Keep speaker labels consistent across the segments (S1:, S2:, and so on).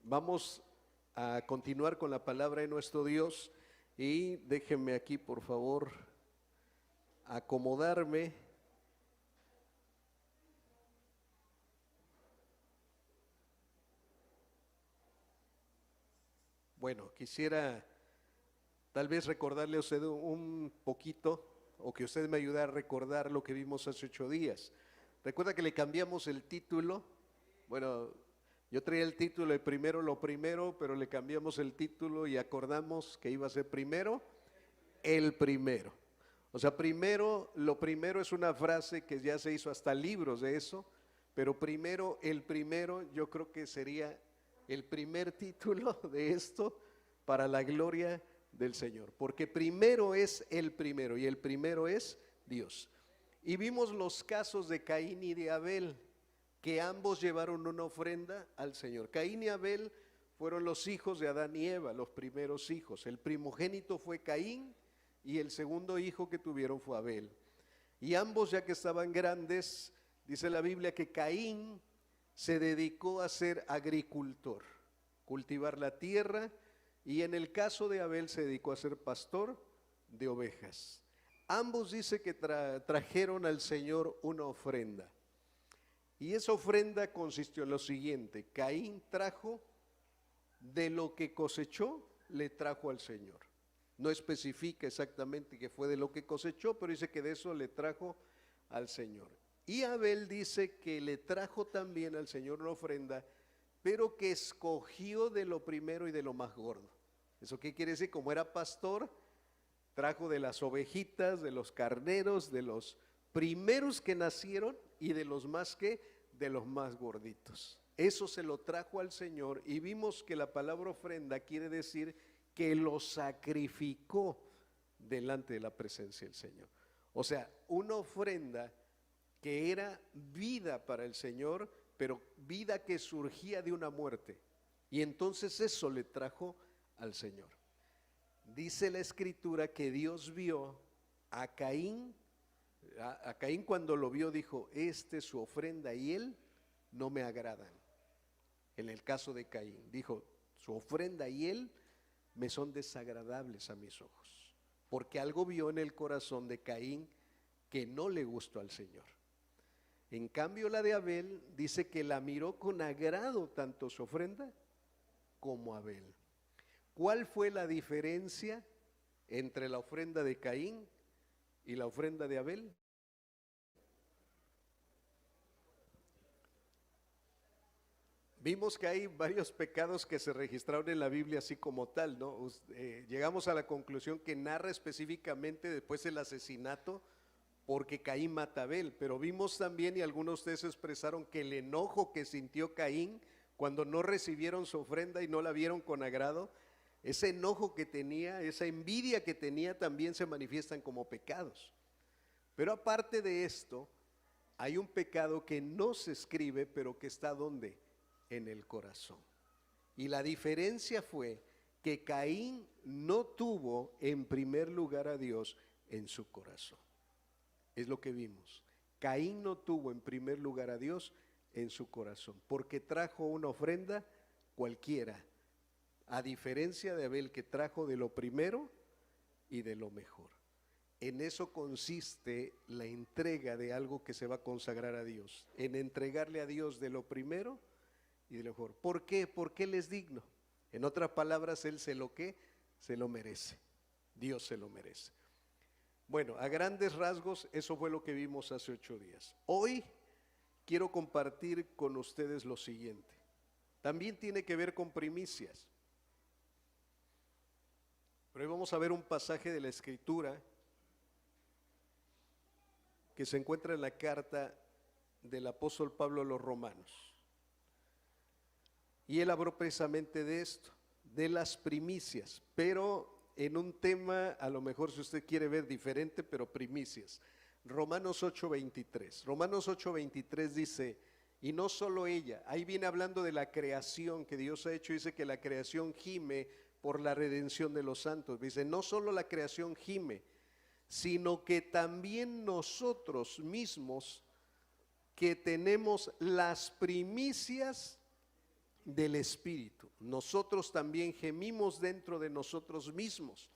S1: Vamos a continuar con la palabra de nuestro Dios y déjenme aquí, por favor, acomodarme. Bueno, quisiera tal vez recordarle a usted un poquito, o que usted me ayude a recordar lo que vimos hace 8 días. Recuerda que le cambiamos el título. Bueno, yo traía el título de Primero lo Primero, pero le cambiamos el título y acordamos que iba a ser primero el primero. O sea, primero, lo primero es una frase que ya se hizo hasta libros de eso, pero primero, el primero, yo creo que sería el primer título de esto para la gloria del Señor, porque primero es el primero y el primero es Dios. Y vimos los casos de Caín y de Abel, que ambos llevaron una ofrenda al Señor. Caín y Abel fueron los hijos de Adán y Eva, los primeros hijos. El primogénito fue Caín y el segundo hijo que tuvieron fue Abel. Y ambos, ya que estaban grandes, dice la Biblia que Caín se dedicó a ser agricultor, cultivar la tierra, y en el caso de Abel se dedicó a ser pastor de ovejas. Ambos dice que trajeron al Señor una ofrenda. Y esa ofrenda consistió en lo siguiente: Caín trajo de lo que cosechó, le trajo al Señor. No especifica exactamente que fue de lo que cosechó, pero dice que de eso le trajo al Señor. Y Abel dice que le trajo también al Señor una ofrenda, pero que escogió de lo primero y de lo más gordo. ¿Eso qué quiere decir? Como era pastor, trajo de las ovejitas, de los carneros, de los primeros que nacieron y de los más gorditos. Eso se lo trajo al Señor, y vimos que la palabra ofrenda quiere decir que lo sacrificó delante de la presencia del Señor. O sea, una ofrenda que era vida para el Señor, pero vida que surgía de una muerte. Y entonces eso le trajo al Señor. Dice la Escritura que Dios vio a Caín. A Caín, cuando lo vio, dijo: esta es su ofrenda y él no me agradan. En el caso de Caín, dijo: su ofrenda y él me son desagradables a mis ojos, porque algo vio en el corazón de Caín que no le gustó al Señor. En cambio, la de Abel dice que la miró con agrado tanto su ofrenda como Abel. ¿Cuál fue la diferencia entre la ofrenda de Caín y la ofrenda de Abel? Vimos que hay varios pecados que se registraron en la Biblia así como tal, ¿no? Llegamos a la conclusión que narra específicamente después el asesinato, porque Caín mata a Abel, pero vimos también, y algunos de ustedes expresaron, que el enojo que sintió Caín cuando no recibieron su ofrenda y no la vieron con agrado, ese enojo que tenía, esa envidia que tenía, también se manifiestan como pecados. Pero aparte de esto, hay un pecado que no se escribe, pero que está ¿dónde? En el corazón. Y la diferencia fue que Caín no tuvo en primer lugar a Dios en su corazón. Es lo que vimos. Caín no tuvo en primer lugar a Dios en su corazón, porque trajo una ofrenda cualquiera, a diferencia de Abel, que trajo de lo primero y de lo mejor. En eso consiste la entrega de algo que se va a consagrar a Dios, en entregarle a Dios de lo primero y de lo mejor. ¿Por qué? Porque Él es digno. En otras palabras, Él se lo merece. Dios se lo merece. Bueno, a grandes rasgos, eso fue lo que vimos hace 8 días. Hoy quiero compartir con ustedes lo siguiente. También tiene que ver con primicias. Pero hoy vamos a ver un pasaje de la Escritura que se encuentra en la carta del apóstol Pablo a los Romanos. Y él habló precisamente de esto, de las primicias, pero en un tema, a lo mejor si usted quiere ver diferente, pero primicias. Romanos 8:23. Romanos 8:23 dice: y no solo ella, ahí viene hablando de la creación que Dios ha hecho, dice que la creación gime por la redención de los santos. Dice: no solo la creación gime, sino que también nosotros mismos, que tenemos las primicias del Espíritu. Nosotros también gemimos dentro de nosotros mismos,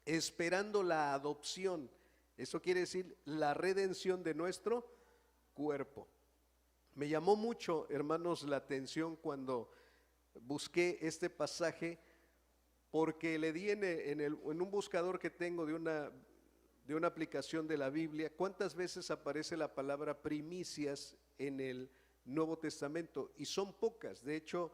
S1: esperando la adopción. Eso quiere decir la redención de nuestro cuerpo. Me llamó mucho, hermanos, la atención cuando busqué este pasaje, porque le di en un buscador que tengo de una aplicación de la Biblia, cuántas veces aparece la palabra primicias en el Nuevo Testamento, y son pocas. De hecho,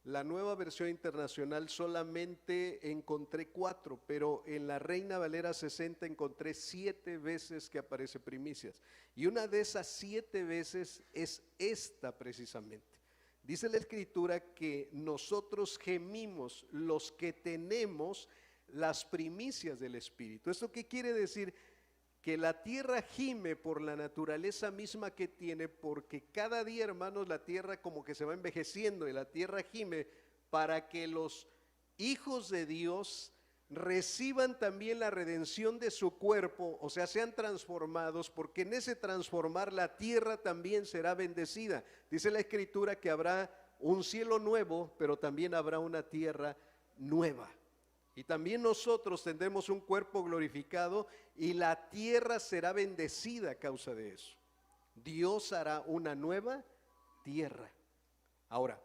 S1: la Nueva Versión Internacional solamente encontré 4, pero en la Reina Valera 60 encontré 7 veces que aparece primicias, y una de esas 7 veces es esta precisamente. Dice la Escritura que nosotros gemimos los que tenemos las primicias del Espíritu. ¿Esto qué quiere decir? Que la tierra gime por la naturaleza misma que tiene, porque cada día, hermanos, la tierra como que se va envejeciendo, y la tierra gime para que los hijos de Dios reciban también la redención de su cuerpo, o sea, sean transformados, porque en ese transformar la tierra también será bendecida. Dice la Escritura que habrá un cielo nuevo, pero también habrá una tierra nueva. Y también nosotros tendremos un cuerpo glorificado, y la tierra será bendecida a causa de eso. Dios hará una nueva tierra. Ahora,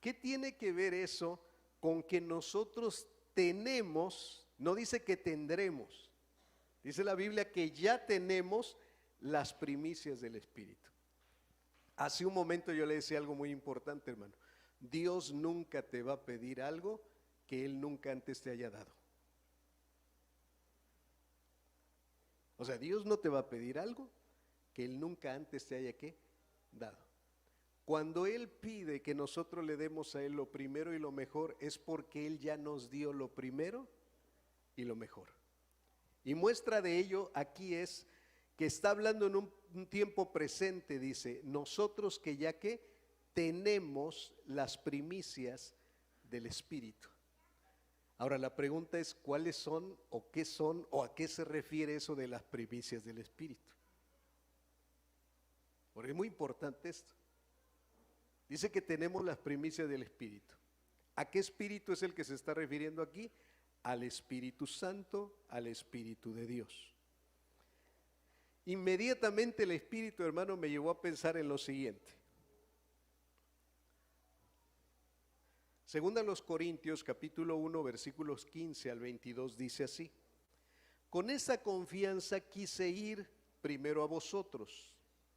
S1: ¿qué tiene que ver eso con que nosotros tenemos? No dice que tendremos, dice la Biblia que ya tenemos las primicias del Espíritu. Hace un momento yo le decía algo muy importante, hermano. Dios nunca te va a pedir algo que Él nunca antes te haya dado. O sea, Dios no te va a pedir algo que Él nunca antes te haya ¿qué? Dado. Cuando Él pide que nosotros le demos a Él lo primero y lo mejor, es porque Él ya nos dio lo primero y lo mejor. Y muestra de ello aquí es que está hablando en un tiempo presente, dice, nosotros que ya que tenemos las primicias del Espíritu. Ahora la pregunta es, ¿cuáles son o qué son o a qué se refiere eso de las primicias del Espíritu? Porque es muy importante esto. Dice que tenemos las primicias del Espíritu. ¿A qué Espíritu es el que se está refiriendo aquí? Al Espíritu Santo, al Espíritu de Dios. Inmediatamente el Espíritu, hermano, me llevó a pensar en lo siguiente. Segunda a los Corintios, capítulo 1, versículos 15 al 22, dice así: con esa confianza quise ir primero a vosotros,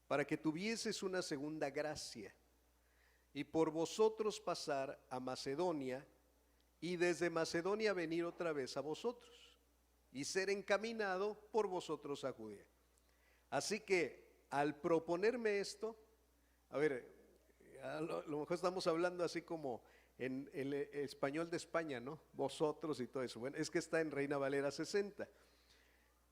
S1: para que tuvieseis una segunda gracia, y por vosotros pasar a Macedonia, y desde Macedonia venir otra vez a vosotros, y ser encaminado por vosotros a Judea. Así que al proponerme esto, a ver, a lo mejor estamos hablando así como en el español de España, ¿no? Vosotros y todo eso. Bueno, es que está en Reina Valera 60.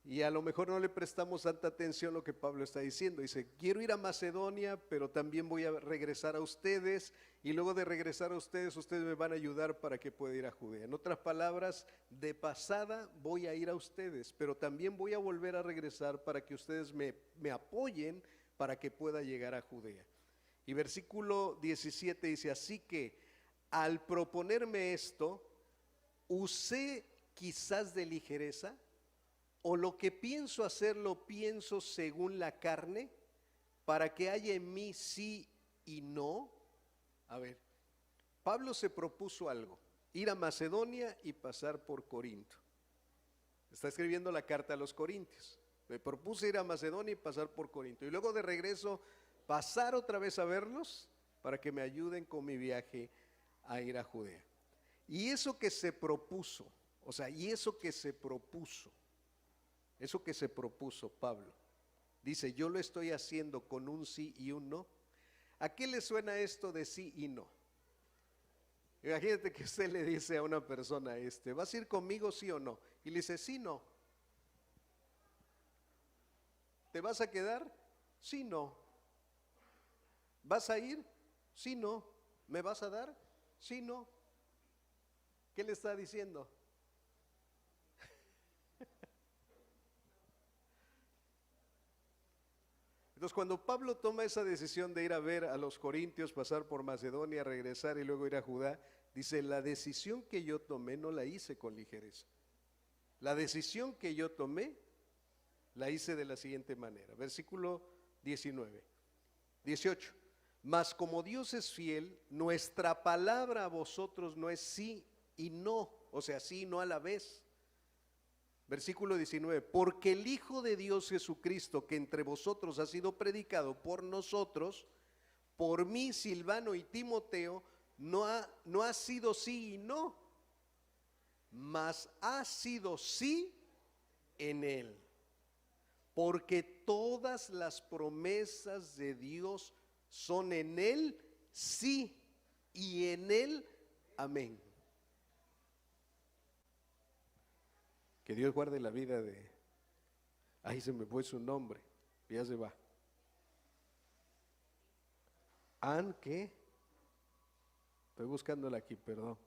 S1: Y a lo mejor no le prestamos tanta atención a lo que Pablo está diciendo. Dice, quiero ir a Macedonia, pero también voy a regresar a ustedes, y luego de regresar a ustedes, ustedes me van a ayudar para que pueda ir a Judea. En otras palabras, de pasada voy a ir a ustedes, pero también voy a volver a regresar para que ustedes me apoyen para que pueda llegar a Judea. Y versículo 17 dice, así que al proponerme esto, usé quizás de ligereza, o lo que pienso hacer lo pienso según la carne, para que haya en mí sí y no. A ver, Pablo se propuso algo, ir a Macedonia y pasar por Corinto. Está escribiendo la carta a los Corintios. Me propuse ir a Macedonia y pasar por Corinto, y luego de regreso pasar otra vez a verlos para que me ayuden con mi viaje a ir a Judea. Y eso que se propuso, o sea, eso que se propuso Pablo, dice, yo lo estoy haciendo con un sí y un no. ¿A qué le suena esto de sí y no? Imagínate que usted le dice a una persona, ¿vas a ir conmigo sí o no? Y le dice, sí, no. ¿Te vas a quedar? Sí, no. ¿Vas a ir? Sí, no. ¿Me vas a dar? Sí, no. ¿Qué le está diciendo? Entonces, cuando Pablo toma esa decisión de ir a ver a los corintios, pasar por Macedonia, regresar y luego ir a Judá, dice, la decisión que yo tomé no la hice con ligereza. La decisión que yo tomé la hice de la siguiente manera. Versículo 18. Mas como Dios es fiel, nuestra palabra a vosotros no es sí y no, o sea, sí y no a la vez. Versículo 19, porque el Hijo de Dios Jesucristo, que entre vosotros ha sido predicado por nosotros, por mí, Silvano y Timoteo, no ha sido sí y no, mas ha sido sí en él. Porque todas las promesas de Dios son en él sí y en él amén. Que Dios guarde la vida de, ahí se me fue su nombre, ya se va. ¿Qué? Estoy buscándola aquí, perdón.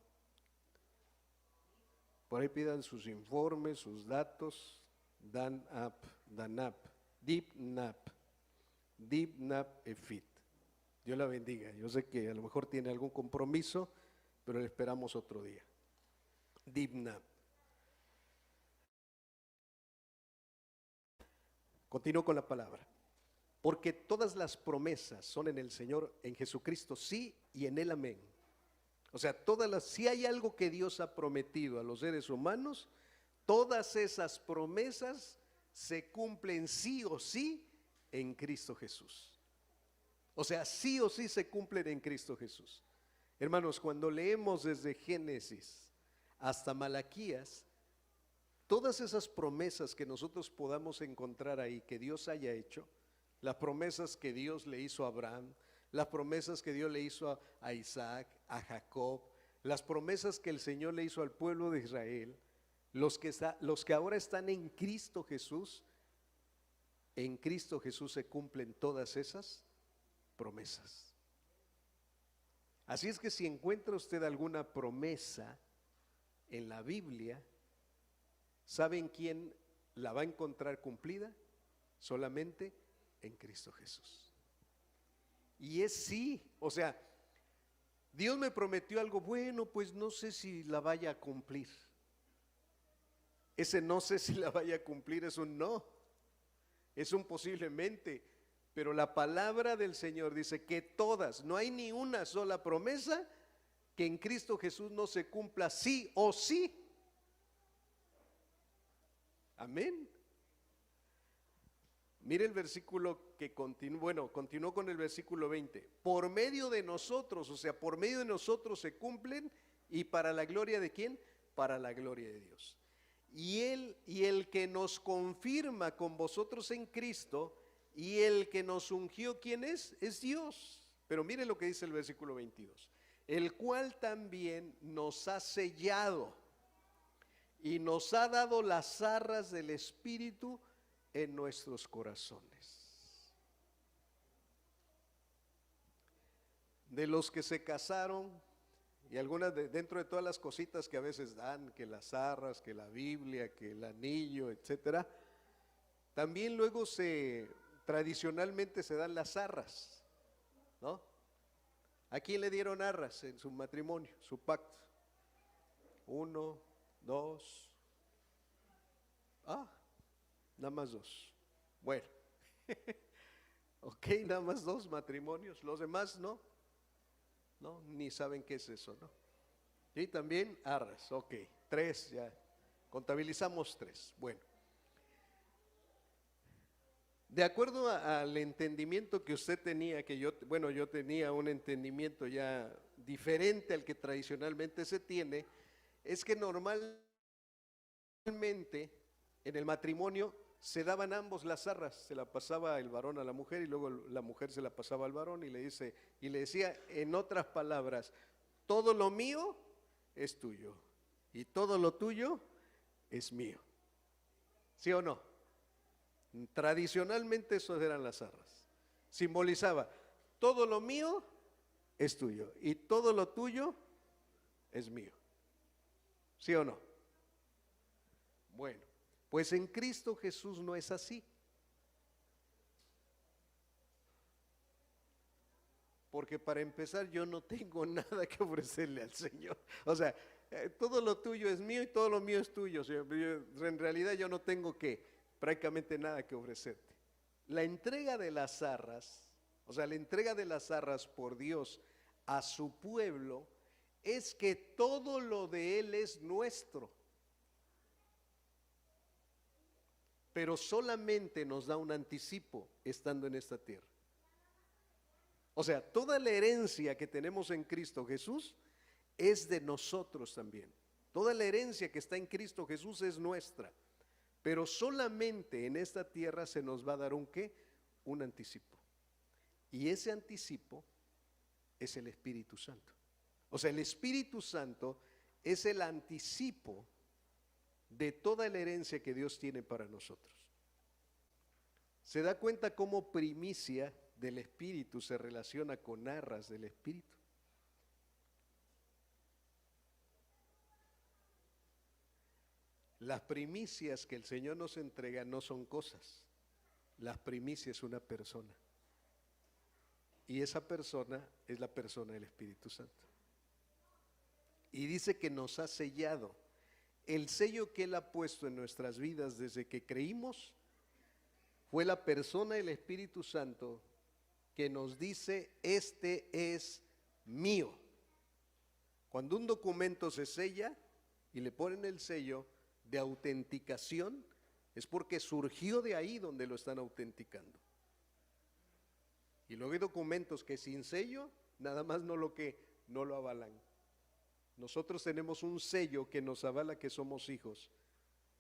S1: Por ahí pidan sus informes, sus datos. Dipnap Efit. Dios la bendiga. Yo sé que a lo mejor tiene algún compromiso, pero le esperamos otro día. Dipnap. Continúo con la palabra. Porque todas las promesas son en el Señor, en Jesucristo, sí, y en él amén. O sea, si hay algo que Dios ha prometido a los seres humanos, todas esas promesas se cumplen sí o sí en Cristo Jesús. O sea, sí o sí se cumplen en Cristo Jesús. Hermanos, cuando leemos desde Génesis hasta Malaquías, todas esas promesas que nosotros podamos encontrar ahí, que Dios haya hecho, las promesas que Dios le hizo a Abraham, las promesas que Dios le hizo a Isaac, a Jacob, las promesas que el Señor le hizo al pueblo de Israel, los que ahora están en Cristo Jesús se cumplen todas esas promesas. Así es que si encuentra usted alguna promesa en la Biblia, ¿saben quién la va a encontrar cumplida? Solamente en Cristo Jesús. Y es sí, o sea, Dios me prometió algo bueno, pues no sé si la vaya a cumplir. Ese no sé si la vaya a cumplir es un no, es un posiblemente, pero la palabra del Señor dice que todas, no hay ni una sola promesa que en Cristo Jesús no se cumpla sí o sí. Amén. Mire el versículo que continuó con el versículo 20. Por medio de nosotros, o sea, por medio de nosotros se cumplen, y para la gloria de ¿quién? Para la gloria de Dios. Y el que nos confirma con vosotros en Cristo, y el que nos ungió, ¿quién es? Es Dios. Pero mire lo que dice el versículo 22. El cual también nos ha sellado y nos ha dado las arras del Espíritu en nuestros corazones. De los que se casaron, y algunas dentro de todas las cositas que a veces dan, que las arras, que la Biblia, que el anillo, etcétera, también luego tradicionalmente se dan las arras, ¿no? ¿A quién le dieron arras en su matrimonio, su pacto? 1, 2, nada más 2. Bueno, ok, nada más 2 matrimonios, los demás no, ni saben qué es eso, ¿no? Y también arras, ok, 3 ya, contabilizamos 3. Bueno, de acuerdo al entendimiento que usted tenía, que yo tenía un entendimiento ya diferente al que tradicionalmente se tiene, es que normalmente en el matrimonio se daban ambos las arras, se la pasaba el varón a la mujer y luego la mujer se la pasaba al varón y le decía en otras palabras, todo lo mío es tuyo y todo lo tuyo es mío. ¿Sí o no? Tradicionalmente esas eran las arras. Simbolizaba, todo lo mío es tuyo y todo lo tuyo es mío. ¿Sí o no? Bueno, pues en Cristo Jesús no es así. porque para empezar yo no tengo nada que ofrecerle al Señor. O sea, todo lo tuyo es mío y todo lo mío es tuyo. O sea, en realidad yo no tengo prácticamente nada que ofrecerte. La entrega de las arras, o sea, la entrega de las arras por Dios a su pueblo, es que todo lo de Él es nuestro. Pero solamente nos da un anticipo estando en esta tierra. O sea, toda la herencia que tenemos en Cristo Jesús es de nosotros también. Toda la herencia que está en Cristo Jesús es nuestra. Pero solamente en esta tierra se nos va a dar un ¿qué? Un anticipo. Y ese anticipo es el Espíritu Santo. O sea, el Espíritu Santo es el anticipo de toda la herencia que Dios tiene para nosotros. ¿Se da cuenta cómo primicia del Espíritu se relaciona con arras del Espíritu? Las primicias que el Señor nos entrega no son cosas. Las primicias es una persona. Y esa persona es la persona del Espíritu Santo. Y dice que nos ha sellado. El sello que Él ha puesto en nuestras vidas desde que creímos fue la persona del Espíritu Santo que nos dice: este es mío. Cuando un documento se sella y le ponen el sello de autenticación, es porque surgió de ahí donde lo están autenticando. Y luego hay documentos que sin sello nada más no lo avalan. Nosotros tenemos un sello que nos avala que somos hijos,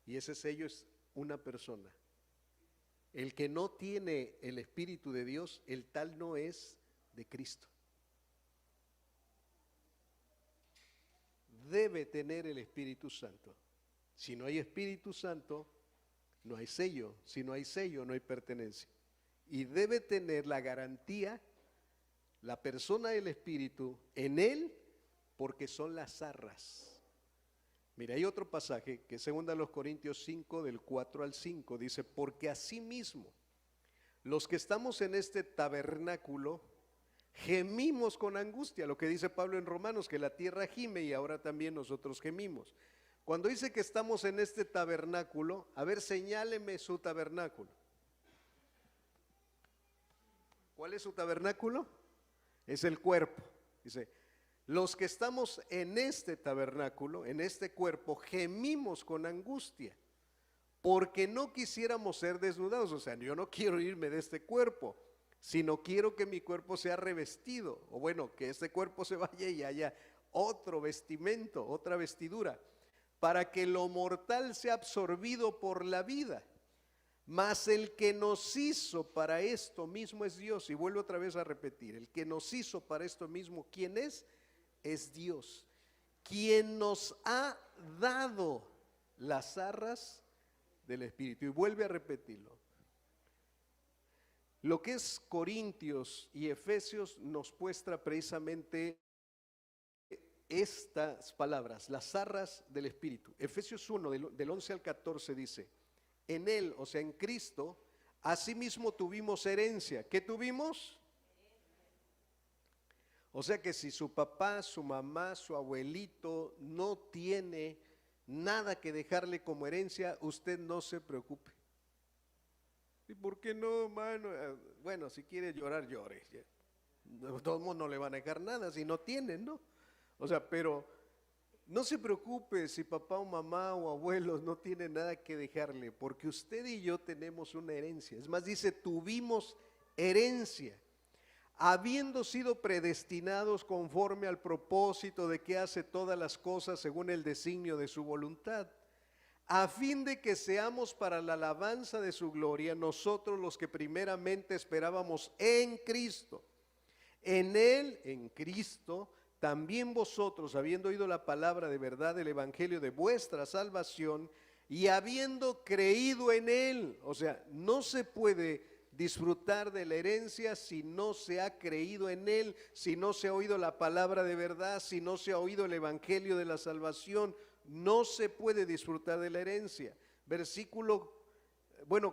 S1: y ese sello es una persona. El que no tiene el Espíritu de Dios, el tal no es de Cristo. Debe tener el Espíritu Santo. Si no hay Espíritu Santo, no hay sello. Si no hay sello, no hay pertenencia. Y debe tener la garantía, la persona del Espíritu, en él, porque son las arras. Mira, hay otro pasaje que es 2 Corintios 5, del 4 al 5, dice: porque asimismo, los que estamos en este tabernáculo, gemimos con angustia, lo que dice Pablo en Romanos, que la tierra gime y ahora también nosotros gemimos. Cuando dice que estamos en este tabernáculo, a ver, señáleme su tabernáculo. ¿Cuál es su tabernáculo? Es el cuerpo. Dice: los que estamos en este tabernáculo, en este cuerpo, gemimos con angustia, porque no quisiéramos ser desnudados. O sea, yo no quiero irme de este cuerpo, sino quiero que mi cuerpo sea revestido, o bueno, que este cuerpo se vaya y haya otro vestimento, otra vestidura, para que lo mortal sea absorbido por la vida. Mas el que nos hizo para esto mismo es Dios. Y vuelvo otra vez a repetir: el que nos hizo para esto mismo, ¿quién es? Es Dios, quien nos ha dado las arras del Espíritu. Y vuelve a repetirlo. Lo que es Corintios y Efesios nos muestra precisamente estas palabras, las arras del Espíritu. Efesios 1, del 11 al 14 dice: en Él, o sea, en Cristo, asimismo tuvimos herencia. ¿Qué tuvimos? O sea que si su papá, su mamá, su abuelito no tiene nada que dejarle como herencia, usted no se preocupe. ¿Y por qué no, mano? Bueno, si quiere llorar, llore. De todos modos no le van a dejar nada si no tienen, ¿no? O sea, pero no se preocupe si papá o mamá o abuelos no tienen nada que dejarle, porque usted y yo tenemos una herencia. Es más, dice: tuvimos herencia, habiendo sido predestinados conforme al propósito de que hace todas las cosas según el designio de su voluntad, a fin de que seamos para la alabanza de su gloria, nosotros los que primeramente esperábamos en Cristo. En Él, en Cristo, también vosotros, habiendo oído la palabra de verdad del evangelio de vuestra salvación, y habiendo creído en Él. O sea, no se puede disfrutar de la herencia si no se ha creído en Él, si no se ha oído la palabra de verdad, si no se ha oído el evangelio de la salvación. No se puede disfrutar de la herencia.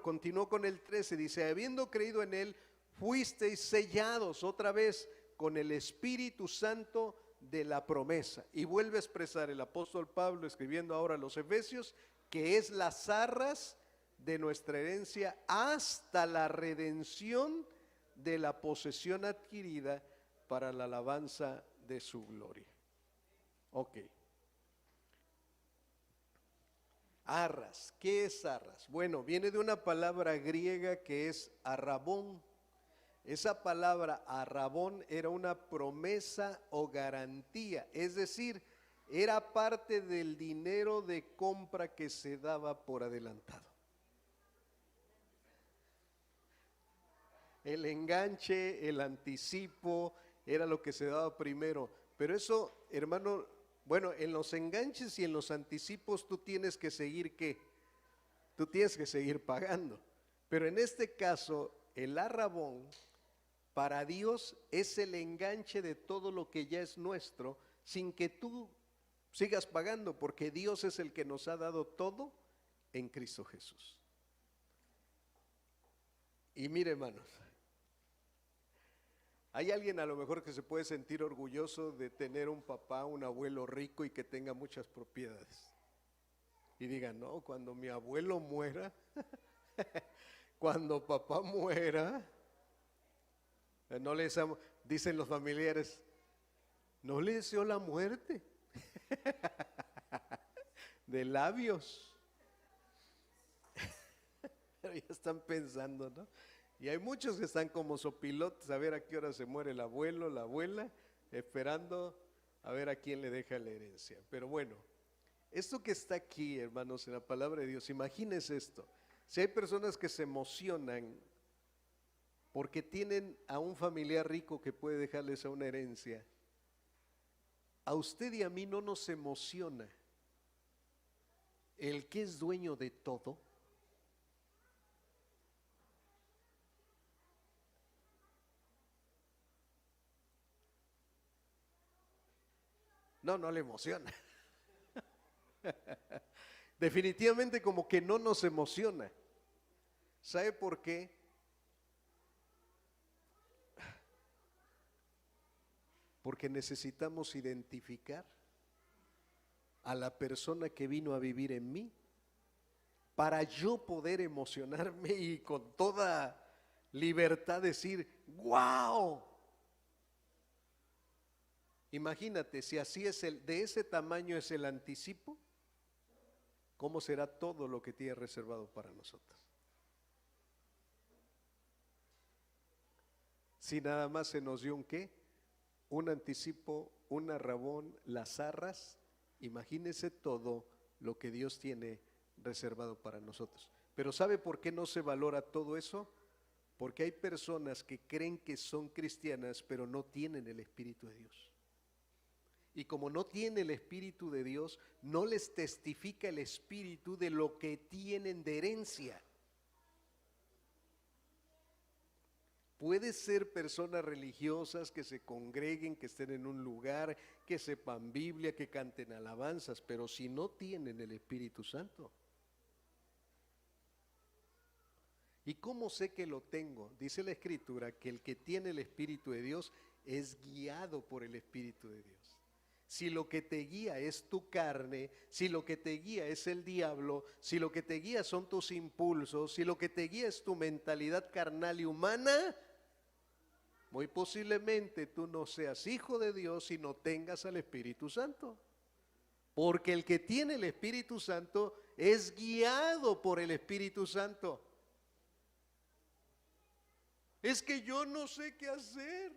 S1: Continuó con el 13, dice: habiendo creído en Él, fuisteis sellados, otra vez, con el Espíritu Santo de la promesa. Y vuelve a expresar el apóstol Pablo, escribiendo ahora a los Efesios, que es las arras de nuestra herencia hasta la redención de la posesión adquirida para la alabanza de su gloria. Ok. Arras, ¿qué es arras? Bueno, viene de una palabra griega que es arrabón. Esa palabra arrabón era una promesa o garantía, es decir, era parte del dinero de compra que se daba por adelantado. El enganche, el anticipo, era lo que se daba primero. Pero eso, hermano, bueno, en los enganches y en los anticipos tú tienes que seguir, ¿qué? Tú tienes que seguir pagando. Pero en este caso, el arrabón para Dios es el enganche de todo lo que ya es nuestro, sin que tú sigas pagando, porque Dios es el que nos ha dado todo en Cristo Jesús. Y mire, hermanos, hay alguien a lo mejor que se puede sentir orgulloso de tener un papá, un abuelo rico y que tenga muchas propiedades. Y diga, no, cuando mi abuelo muera, cuando papá muera, no le deseamos, dicen los familiares, no le deseo la muerte, de labios. Pero ya están pensando, ¿no? Y hay muchos que están como sopilotes a ver a qué hora se muere el abuelo, la abuela, esperando a ver a quién le deja la herencia. Pero bueno, esto que está aquí, hermanos, en la palabra de Dios, imagínense esto. Si hay personas que se emocionan porque tienen a un familiar rico que puede dejarles a una herencia, a usted y a mí no nos emociona el que es dueño de todo. No, no le emociona. Definitivamente como que no nos emociona. ¿Sabe por qué? Porque necesitamos identificar a la persona que vino a vivir en mí para yo poder emocionarme y con toda libertad decir, ¡wow! Imagínate, si así es de ese tamaño es el anticipo, ¿cómo será todo lo que tiene reservado para nosotros? Si nada más se nos dio un qué, un anticipo, un arrabón, las arras, imagínese todo lo que Dios tiene reservado para nosotros. Pero ¿sabe por qué no se valora todo eso? Porque hay personas que creen que son cristianas, pero no tienen el Espíritu de Dios. Y como no tiene el Espíritu de Dios, no les testifica el Espíritu de lo que tienen de herencia. Puede ser personas religiosas que se congreguen, que estén en un lugar, que sepan Biblia, que canten alabanzas, pero si no tienen el Espíritu Santo. ¿Y cómo sé que lo tengo? Dice la Escritura que el que tiene el Espíritu de Dios es guiado por el Espíritu de Dios. Si lo que te guía es tu carne, si lo que te guía es el diablo, si lo que te guía son tus impulsos, si lo que te guía es tu mentalidad carnal y humana, muy posiblemente tú no seas hijo de Dios y no tengas al Espíritu Santo. Porque el que tiene el Espíritu Santo es guiado por el Espíritu Santo. Es que yo no sé qué hacer.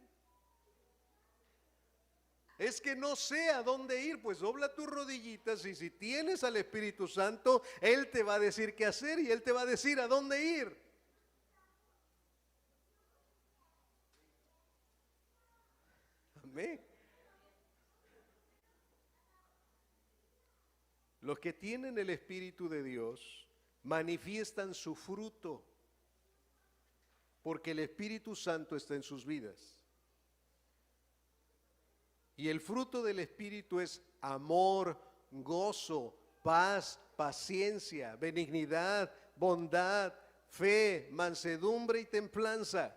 S1: Es que no sé a dónde ir, pues dobla tus rodillitas y si tienes al Espíritu Santo, Él te va a decir qué hacer y Él te va a decir a dónde ir. Amén. Los que tienen el Espíritu de Dios manifiestan su fruto, porque el Espíritu Santo está en sus vidas. Y el fruto del Espíritu es amor, gozo, paz, paciencia, benignidad, bondad, fe, mansedumbre y templanza.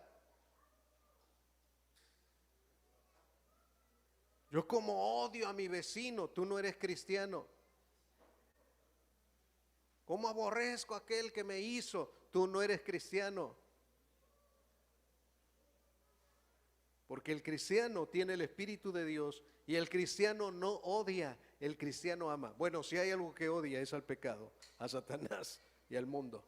S1: Yo como odio a mi vecino, tú no eres cristiano. ¿Cómo aborrezco a aquel que me hizo? Tú no eres cristiano. Porque el cristiano tiene el Espíritu de Dios y el cristiano no odia, el cristiano ama. Bueno, si hay algo que odia es al pecado, a Satanás y al mundo.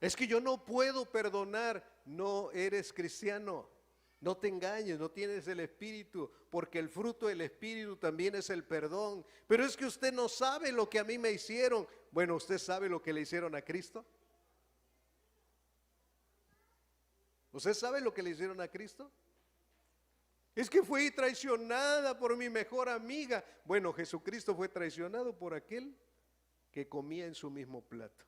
S1: Es que yo no puedo perdonar, no eres cristiano. No te engañes, no tienes el Espíritu, porque el fruto del Espíritu también es el perdón. Pero es que usted no sabe lo que a mí me hicieron. Bueno, ¿usted sabe lo que le hicieron a Cristo? ¿Usted sabe lo que le hicieron a Cristo? Es que fui traicionada por mi mejor amiga. Bueno, Jesucristo fue traicionado por aquel que comía en su mismo plato.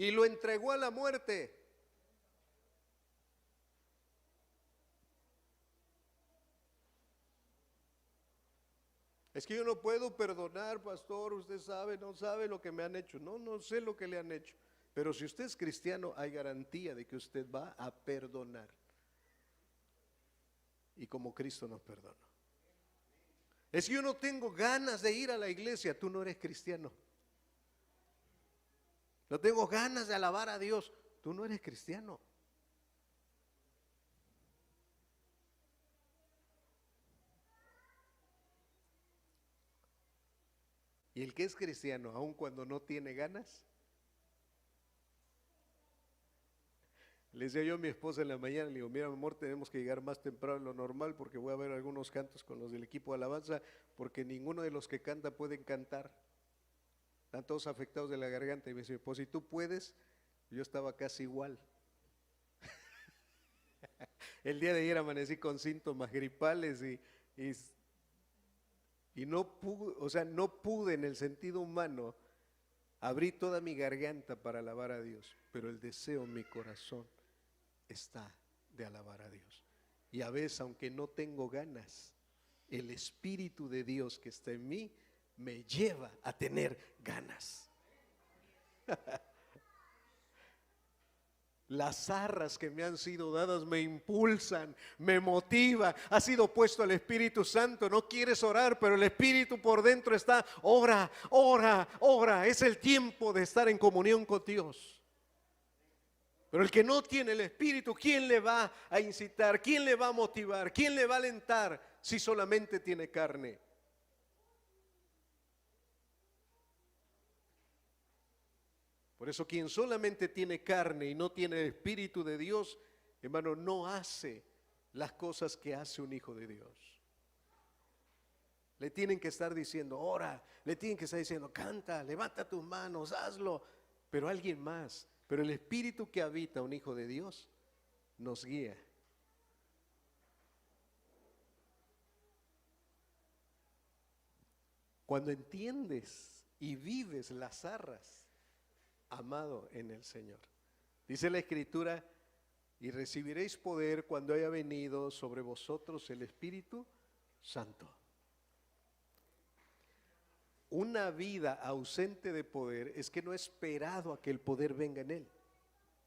S1: Y lo entregó a la muerte. Es que yo no puedo perdonar, pastor, usted sabe, no sabe lo que me han hecho. No, no sé lo que le han hecho. Pero si usted es cristiano, hay garantía de que usted va a perdonar. Y como Cristo nos perdonó. Es que yo no tengo ganas de ir a la iglesia, tú no eres cristiano. No tengo ganas de alabar a Dios, tú no eres cristiano. Y el que es cristiano, aun cuando no tiene ganas, le decía yo a mi esposa en la mañana, le digo, mira mi amor, tenemos que llegar más temprano de lo normal porque voy a ver algunos cantos con los del equipo de alabanza, porque ninguno de los que canta pueden cantar. Están todos afectados de la garganta. Y me dice, pues si tú puedes, yo estaba casi igual. El día de ayer amanecí con síntomas gripales y no pude, o sea, no pude en el sentido humano, abrí toda mi garganta para alabar a Dios, pero el deseo en mi corazón está de alabar a Dios. Y a veces, aunque no tengo ganas, el Espíritu de Dios que está en mí me lleva a tener ganas. Las arras que me han sido dadas me impulsan, me motiva. Ha sido puesto el Espíritu Santo. No quieres orar, pero el Espíritu por dentro está. Ora, ora, ora. Es el tiempo de estar en comunión con Dios. Pero el que no tiene el Espíritu, ¿quién le va a incitar? ¿Quién le va a motivar? ¿Quién le va a alentar si solamente tiene carne? Por eso quien solamente tiene carne y no tiene el Espíritu de Dios, hermano, no hace las cosas que hace un hijo de Dios. Le tienen que estar diciendo, ora, le tienen que estar diciendo, canta, levanta tus manos, hazlo, pero alguien más. Pero el Espíritu que habita un hijo de Dios nos guía. Cuando entiendes y vives las arras, amado en el Señor. Dice la Escritura, y recibiréis poder cuando haya venido sobre vosotros el Espíritu Santo. Una vida ausente de poder es que no ha esperado a que el poder venga en él.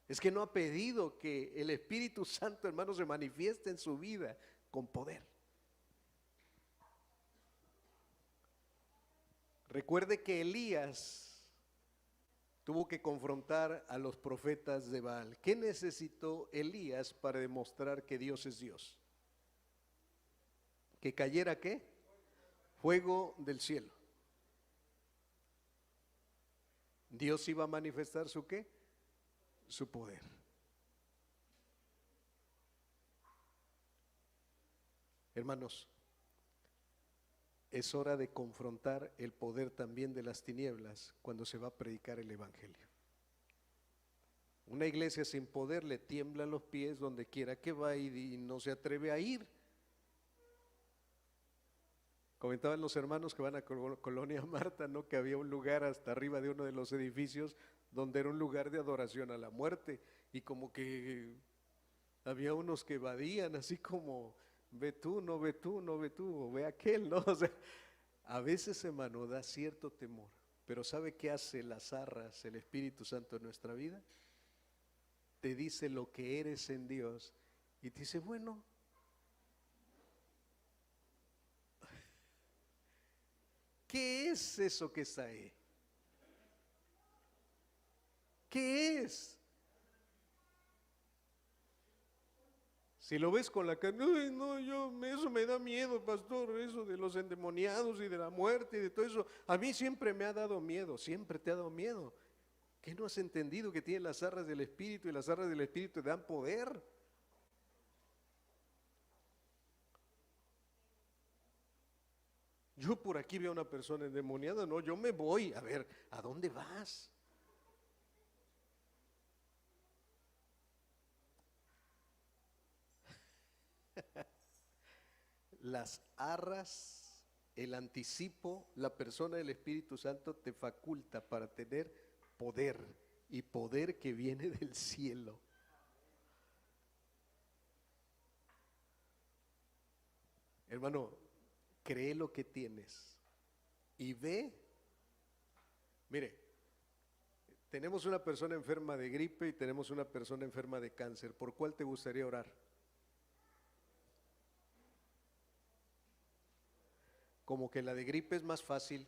S1: Es que no ha pedido que el Espíritu Santo, hermano, se manifieste en su vida con poder. Recuerde que Elías tuvo que confrontar a los profetas de Baal. ¿Qué necesitó Elías para demostrar que Dios es Dios? ¿Que cayera qué? Fuego del cielo. Dios iba a manifestar su qué? Su poder. Hermanos, es hora de confrontar el poder también de las tinieblas cuando se va a predicar el Evangelio. Una iglesia sin poder le tiemblan los pies donde quiera que va y no se atreve a ir. Comentaban los hermanos que van a Colonia Marta, ¿no? Que había un lugar hasta arriba de uno de los edificios donde era un lugar de adoración a la muerte y como que había unos que evadían así como ve tú, no ve tú, no ve tú, o ve aquel, ¿no? O sea, a veces, hermano, da cierto temor. Pero ¿sabe qué hace las arras, el Espíritu Santo en nuestra vida? Te dice lo que eres en Dios y te dice, bueno, ¿qué es eso que está ahí? ¿Qué es? Si lo ves con la carne, "Ay, no, eso me da miedo, pastor, eso de los endemoniados y de la muerte y de todo eso, a mí siempre me ha dado miedo, siempre te ha dado miedo. ¿Qué no has entendido que tiene las arras del Espíritu y las arras del Espíritu te dan poder? Yo por aquí veo a una persona endemoniada, no, yo me voy, a ver, ¿a dónde vas? Las arras, el anticipo, la persona del Espíritu Santo te faculta para tener poder y poder que viene del cielo. Hermano, cree lo que tienes y ve. Mire, tenemos una persona enferma de gripe y tenemos una persona enferma de cáncer. ¿Por cuál te gustaría orar? Como que la de gripe es más fácil,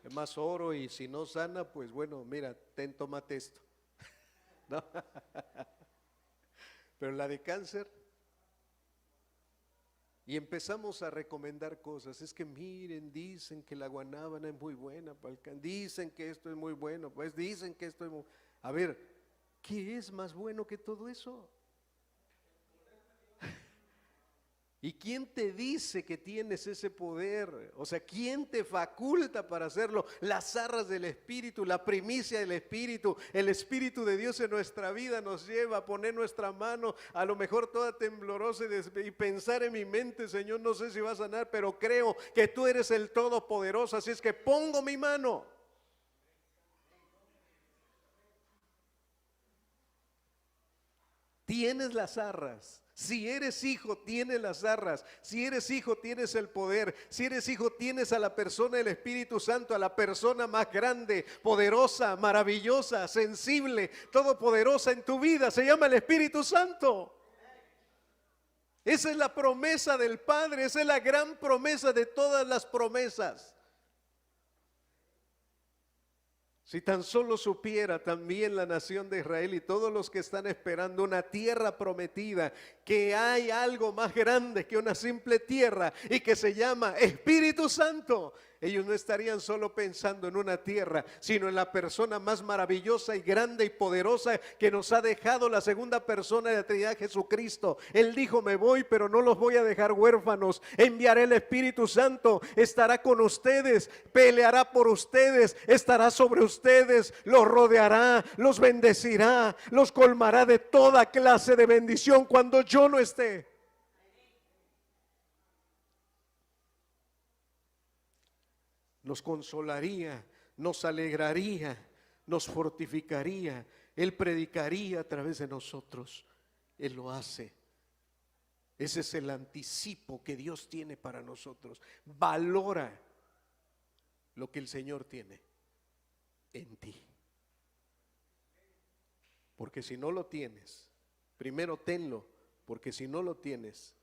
S1: es más oro y si no sana, pues bueno, mira, tómate esto. ¿No? Pero la de cáncer, y empezamos a recomendar cosas, es que miren, dicen que la guanábana es muy buena para el cáncer, dicen que esto es muy bueno, pues dicen que esto es muy... A ver, ¿qué es más bueno que todo eso? ¿Y quién te dice que tienes ese poder? O sea, ¿quién te faculta para hacerlo? Las arras del Espíritu, la primicia del Espíritu, el Espíritu de Dios en nuestra vida nos lleva a poner nuestra mano, a lo mejor toda temblorosa y pensar en mi mente, Señor, no sé si va a sanar, pero creo que tú eres el Todopoderoso, así es que pongo mi mano. Tienes las arras. Si eres hijo, tienes las arras. Si eres hijo, tienes el poder. Si eres hijo, tienes a la persona del Espíritu Santo, a la persona más grande, poderosa, maravillosa, sensible, todopoderosa en tu vida. Se llama el Espíritu Santo. Esa es la promesa del Padre. Esa es la gran promesa de todas las promesas. Si tan solo supiera también la nación de Israel y todos los que están esperando una tierra prometida, que hay algo más grande que una simple tierra y que se llama Espíritu Santo. Ellos no estarían solo pensando en una tierra, sino en la persona más maravillosa y grande y poderosa que nos ha dejado la segunda persona de la Trinidad, Jesucristo. Él dijo, me voy, pero no los voy a dejar huérfanos. Enviaré el Espíritu Santo, estará con ustedes, peleará por ustedes, estará sobre ustedes, los rodeará, los bendecirá, los colmará de toda clase de bendición cuando yo no esté. Nos consolaría, nos alegraría, nos fortificaría. Él predicaría a través de nosotros. Él lo hace. Ese es el anticipo que Dios tiene para nosotros. Valora lo que el Señor tiene en ti. Porque si no lo tienes, primero tenlo, porque si no lo tienes,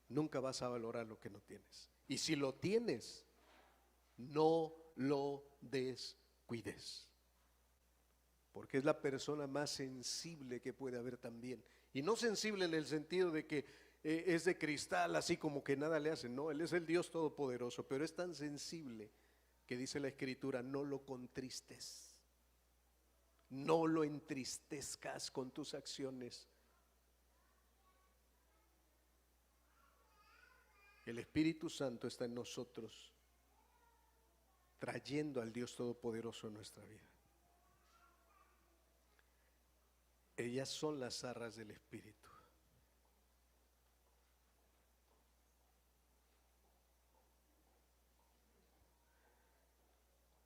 S1: nunca vas a valorar lo que no tienes. Y si lo tienes, no lo descuides, porque es la persona más sensible que puede haber también. Y no sensible en el sentido de que es de cristal, así como que nada le hace. No, Él es el Dios Todopoderoso, pero es tan sensible que dice la Escritura, no lo contristes, no lo entristezcas con tus acciones. El Espíritu Santo está en nosotros, trayendo al Dios Todopoderoso en nuestra vida. Ellas son las arras del Espíritu.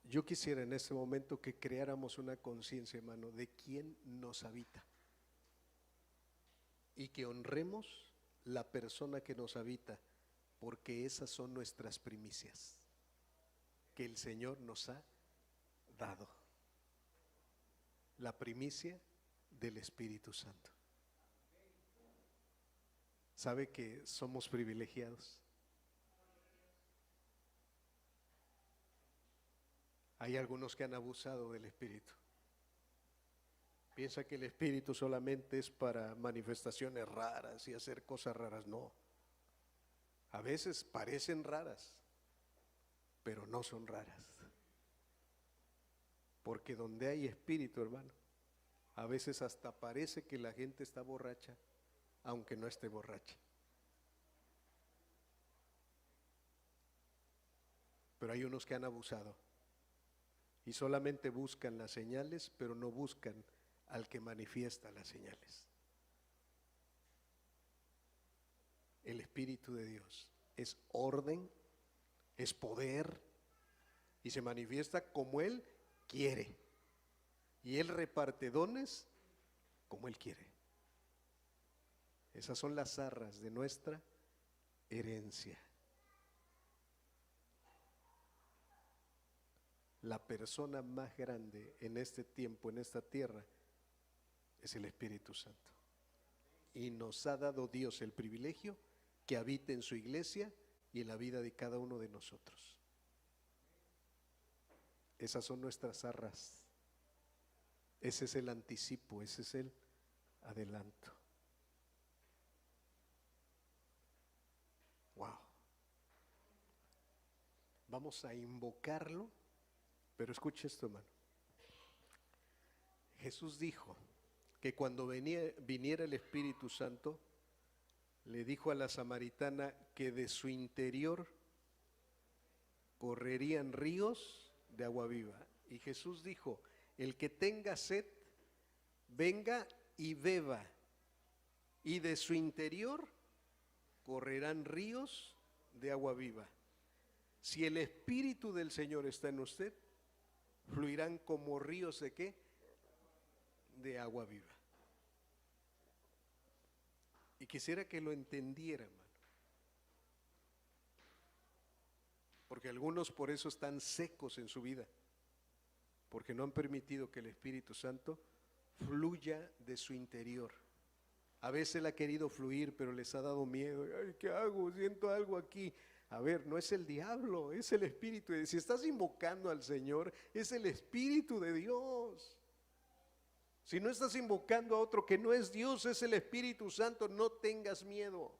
S1: Yo quisiera en este momento que creáramos una conciencia, hermano, de quién nos habita y que honremos la persona que nos habita, porque esas son nuestras primicias. que el Señor nos ha dado. La primicia del Espíritu Santo. ¿Sabe que somos privilegiados? Hay algunos que han abusado del Espíritu. Piensa que el Espíritu solamente es para manifestaciones raras y hacer cosas raras. No. A veces parecen raras, pero no son raras. Porque donde hay Espíritu, hermano, a veces hasta parece que la gente está borracha, aunque no esté borracha. Pero hay unos que han abusado y solamente buscan las señales, pero no buscan al que manifiesta las señales. El Espíritu de Dios es orden, es poder y se manifiesta como Él quiere. Y Él reparte dones como Él quiere. Esas son las arras de nuestra herencia. La persona más grande en este tiempo, en esta tierra, es el Espíritu Santo. Y nos ha dado Dios el privilegio que habite en su iglesia y en la vida de cada uno de nosotros. Esas son nuestras arras. Ese es el anticipo, ese es el adelanto. Wow. Vamos a invocarlo, pero escuche esto, hermano. Jesús dijo que cuando viniera el Espíritu Santo, le dijo a la samaritana que de su interior correrían ríos de agua viva. Y Jesús dijo: el que tenga sed, venga y beba, y de su interior correrán ríos de agua viva. Si el Espíritu del Señor está en usted, fluirán como ríos ¿de qué? De agua viva. Y quisiera que lo entendiera, hermano, porque algunos por eso están secos en su vida, porque no han permitido que el Espíritu Santo fluya de su interior. A veces Él ha querido fluir, pero les ha dado miedo. Ay, ¿qué hago? Siento algo aquí. A ver, no es el diablo, es el Espíritu. Si estás invocando al Señor, es el Espíritu de Dios. Si no estás invocando a otro que no es Dios, es el Espíritu Santo. No tengas miedo.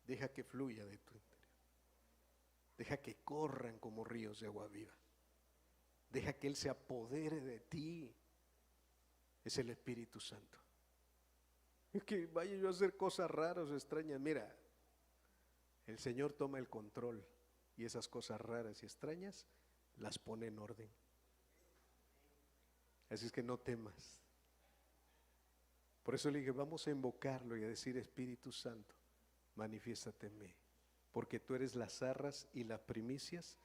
S1: Deja que fluya de tu interior. Deja que corran como ríos de agua viva. Deja que Él se apodere de ti. Es el Espíritu Santo. Es que vaya yo a hacer cosas raras o extrañas. Mira, el Señor toma el control y esas cosas raras y extrañas las pone en orden. Así es que no temas. Por eso le dije, vamos a invocarlo y a decir: Espíritu Santo, manifiéstate en mí, porque tú eres las arras y las primicias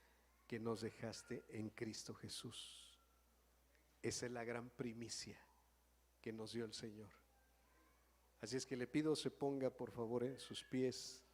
S1: que nos dejaste en Cristo Jesús. Esa es la gran primicia que nos dio el Señor. Así es que le pido se ponga por favor en sus pies.